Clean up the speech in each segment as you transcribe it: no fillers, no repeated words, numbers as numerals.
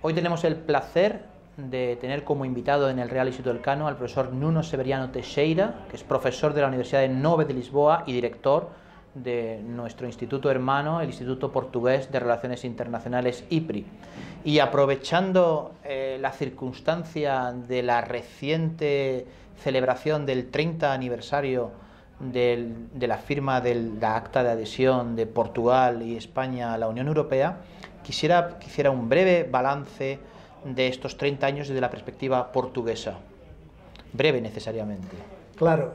Hoy tenemos el placer de tener como invitado en el Real Instituto Elcano al profesor Nuno Severiano Teixeira, que es profesor de la Universidad de Nova de Lisboa y director de nuestro instituto hermano, el Instituto Portugués de Relaciones Internacionales IPRI. Y aprovechando la circunstancia de la reciente celebración del 30 aniversario de la firma de la acta de adhesión de Portugal y España a la Unión Europea, quisiera que hiciera un breve balance de estos 30 años desde la perspectiva portuguesa. Breve, necesariamente. Claro.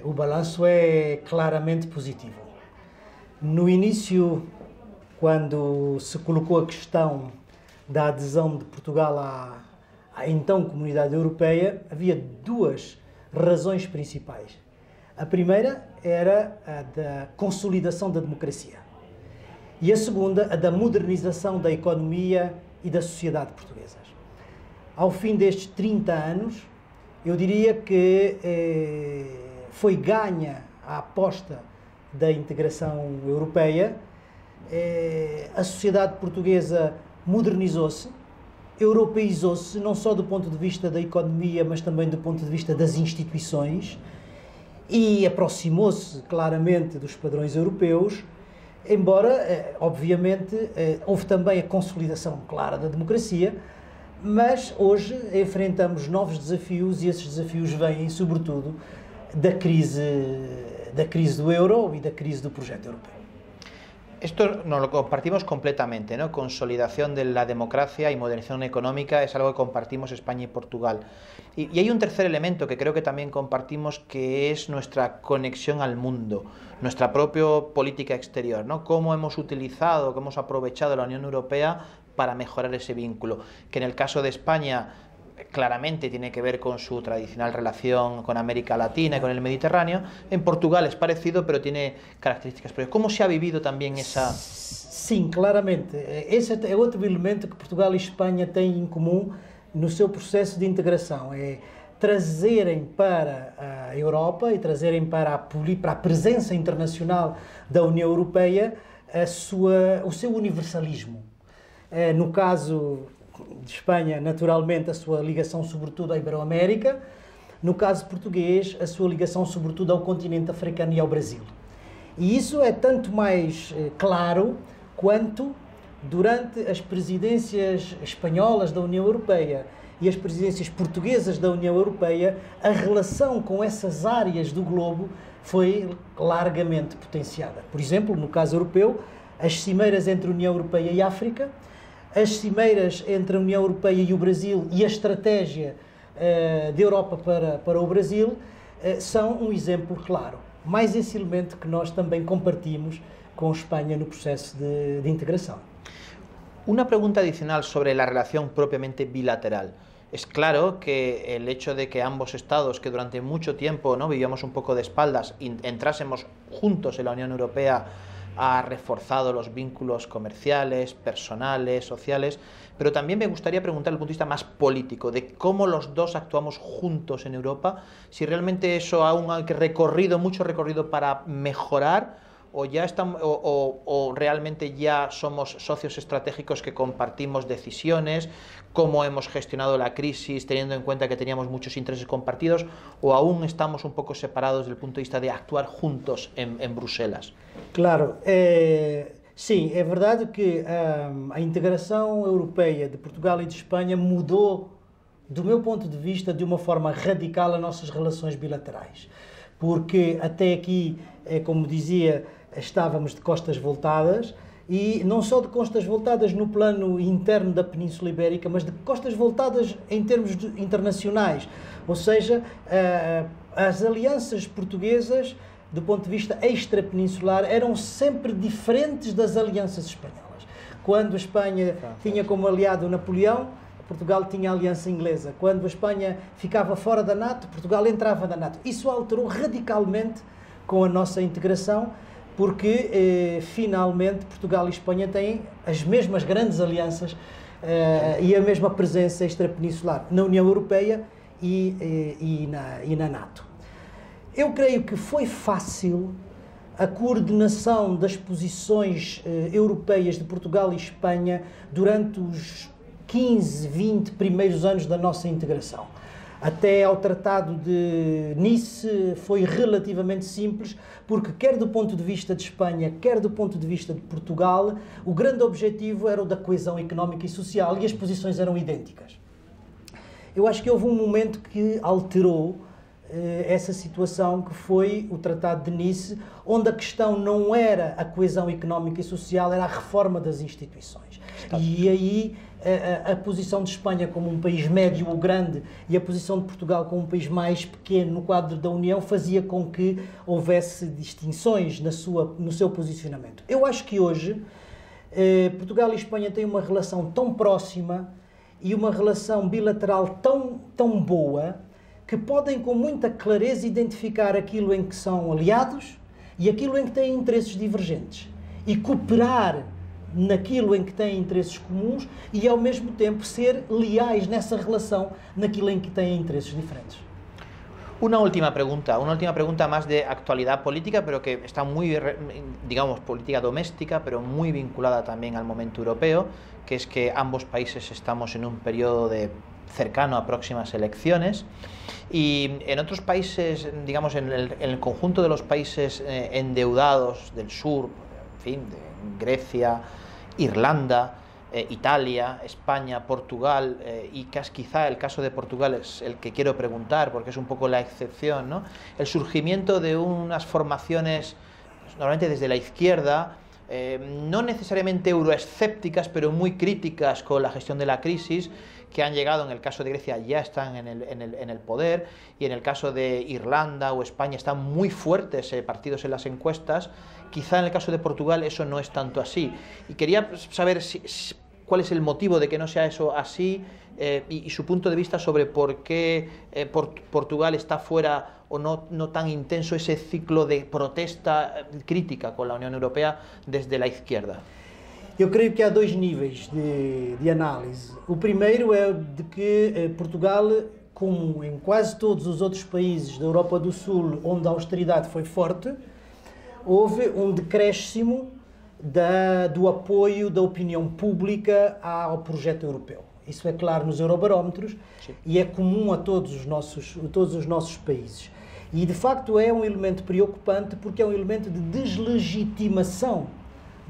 O balanço é claramente positivo. No início, quando se colocou a questão da adesão de Portugal à então Comunidade Europeia, havia duas razões principais. A primeira era a da consolidação da democracia. E a segunda, a da modernização da economia e da sociedade portuguesas. Ao fim destes 30 anos, eu diria que foi ganha a aposta da integração europeia, a sociedade portuguesa modernizou-se, europeizou-se, não só do ponto de vista da economia, mas também do ponto de vista das instituições, e aproximou-se claramente dos padrões europeus, embora, obviamente, houve também a consolidação clara da democracia, mas hoje enfrentamos novos desafios e esses desafios vêm, sobretudo, da crise do euro e da crise do projeto europeo. Esto nos lo compartimos completamente, ¿no? Consolidación de la democracia y modernización económica es algo que compartimos España y Portugal. Y hay un tercer elemento que creo que también compartimos, que es nuestra conexión al mundo, nuestra propia política exterior, ¿no? Cómo hemos utilizado, cómo hemos aprovechado la Unión Europea para mejorar ese vínculo, que en el caso de España claramente tiene que ver con su tradicional relación con América Latina y con el Mediterráneo. En Portugal es parecido, pero tiene características propias. ¿Cómo se ha vivido también esa...? Sim, claramente. Esse é outro elemento que Portugal e Espanha têm em comum no seu processo de integração. É trazerem para a Europa e trazerem para a presença internacional da União Europeia o seu universalismo. No caso de Espanha, naturalmente, a sua ligação sobretudo à Iberoamérica. No caso português, a sua ligação sobretudo ao continente africano e ao Brasil. E isso é tanto mais claro quanto, durante as presidências espanholas da União Europeia e as presidências portuguesas da União Europeia, a relação com essas áreas do globo foi largamente potenciada. Por exemplo, no caso europeu, as cimeiras entre a União Europeia e a África, as cimeiras entre a União Europeia e o Brasil e a estratégia da Europa para o Brasil são um exemplo claro. Mais esse elemento que nós também compartimos com a Espanha no processo de integração. Una pregunta adicional sobre la relación propiamente bilateral. Es claro que el hecho de que ambos estados, que durante mucho tiempo, ¿no?, vivíamos un poco de espaldas y entrásemos juntos en la Unión Europea, ha reforzado los vínculos comerciales, personales, sociales, pero también me gustaría preguntar desde el punto de vista más político, de cómo los dos actuamos juntos en Europa, si realmente eso aún hay mucho recorrido para mejorar, o ya estamos, o realmente ya somos socios estratégicos que compartimos decisiones, cómo hemos gestionado la crisis teniendo en cuenta que teníamos muchos intereses compartidos, o aún estamos un poco separados desde el punto de vista de actuar juntos en Bruselas. Claro, sim, é verdade que a integração europeia de Portugal e de Espanha mudou, do meu ponto de vista, de uma forma radical as nossas relações bilaterais, porque até aqui, como dizia, estávamos de costas voltadas, e não só de costas voltadas no plano interno da Península Ibérica, mas de costas voltadas em termos internacionais. Ou seja, as alianças portuguesas, do ponto de vista extrapeninsular, eram sempre diferentes das alianças espanholas. Quando a Espanha tinha como aliado Napoleão, Portugal tinha a aliança inglesa. Quando a Espanha ficava fora da NATO, Portugal entrava na NATO. Isso alterou radicalmente com a nossa integração, porque finalmente Portugal e Espanha têm as mesmas grandes alianças e a mesma presença extrapeninsular na União Europeia e na NATO. Eu creio que foi fácil a coordenação das posições europeias de Portugal e Espanha durante os 15, 20 primeiros anos da nossa integração. Até ao Tratado de Nice foi relativamente simples, porque quer do ponto de vista de Espanha, quer do ponto de vista de Portugal, o grande objetivo era o da coesão económica e social e as posições eram idênticas. Eu acho que houve um momento que alterou essa situação, que foi o Tratado de Nice, onde a questão não era a coesão económica e social, era a reforma das instituições. E aí a posição de Espanha como um país médio ou grande e a posição de Portugal como um país mais pequeno no quadro da União fazia com que houvesse distinções no seu posicionamento. Eu acho que hoje Portugal e Espanha têm uma relação tão próxima e uma relação bilateral tão boa, que podem com muita clareza identificar aquilo em que são aliados e aquilo em que têm interesses divergentes e cooperar naquilo em que têm interesses comuns e ao mesmo tempo ser leais nessa relação naquilo em que têm interesses diferentes. Una última pregunta más de actualidad política, pero que está muy, digamos, política doméstica, pero muy vinculada también al momento europeo, que es que ambos países estamos en un periodo cercano a próximas elecciones, y en otros países, digamos, en el conjunto de los países endeudados del sur, en fin, de Grecia, Irlanda, Italia, España, Portugal, y quizá el caso de Portugal es el que quiero preguntar porque es un poco la excepción, ¿no? El surgimiento de unas formaciones, normalmente desde la izquierda, no necesariamente euroescépticas, pero muy críticas con la gestión de la crisis, que han llegado, en el caso de Grecia ya están en el poder, y en el caso de Irlanda o España están muy fuertes partidos en las encuestas. Quizá en el caso de Portugal eso no es tanto así. Y quería saber cuál es el motivo de que no sea eso así, y su punto de vista sobre por qué Portugal está fuera o no tan intenso ese ciclo de protesta crítica con la Unión Europea desde la izquierda. Eu creio que há dois níveis de análise. O primeiro é de que Portugal, como em quase todos os outros países da Europa do Sul, onde a austeridade foi forte, houve um decréscimo do apoio da opinião pública ao projeto europeu. Isso é claro nos eurobarómetros. Sim. E é comum a todos os nossos países. E, de facto, é um elemento preocupante porque é um elemento de deslegitimação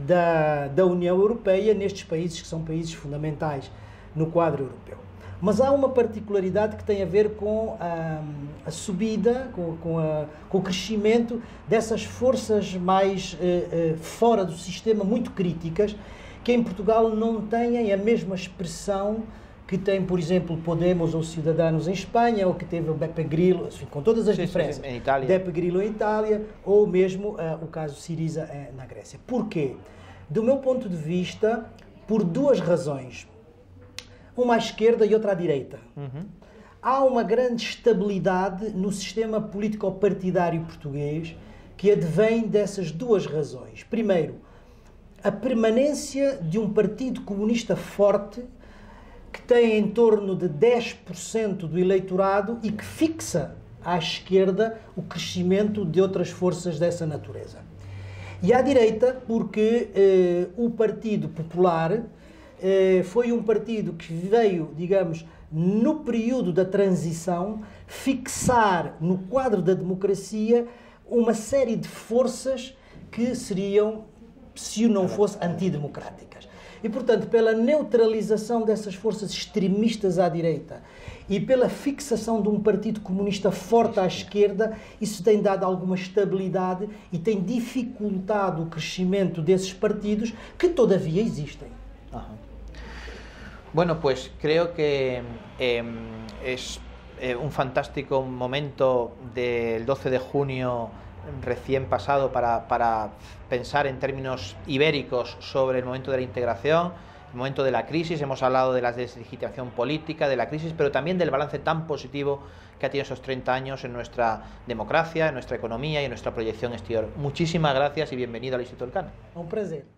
da União Europeia nestes países que são países fundamentais no quadro europeu. Mas há uma particularidade que tem a ver com a subida, com o crescimento dessas forças mais fora do sistema, muito críticas, que em Portugal não têm a mesma expressão que tem, por exemplo, Podemos ou Ciudadanos em Espanha, ou que teve o Beppe Grillo, assim, com todas as diferenças. Em Itália. Beppe Grillo em Itália, ou mesmo o caso Syriza na Grécia. Porquê? Do meu ponto de vista, por duas razões. Uma à esquerda e outra à direita. Há uma grande estabilidade no sistema político-partidário português que advém dessas duas razões. Primeiro, a permanência de um partido comunista forte que tem em torno de 10% do eleitorado e que fixa à esquerda o crescimento de outras forças dessa natureza. E à direita, porque o Partido Popular foi um partido que veio, digamos, no período da transição, fixar no quadro da democracia uma série de forças que seriam, se não fosse, antidemocráticas. E, portanto, pela neutralização dessas forças extremistas à direita e pela fixação de um partido comunista forte à esquerda, isso tem dado alguma estabilidade e tem dificultado o crescimento desses partidos que todavia existem. Bueno, pues creo que es un fantástico momento del 12 de junio recién pasado para pensar en términos ibéricos sobre el momento de la integración, el momento de la crisis. Hemos hablado de la deslegitimación política, de la crisis, pero también del balance tan positivo que ha tenido esos 30 años en nuestra democracia, en nuestra economía y en nuestra proyección exterior. Muchísimas gracias y bienvenido al Instituto Elcano. Un placer.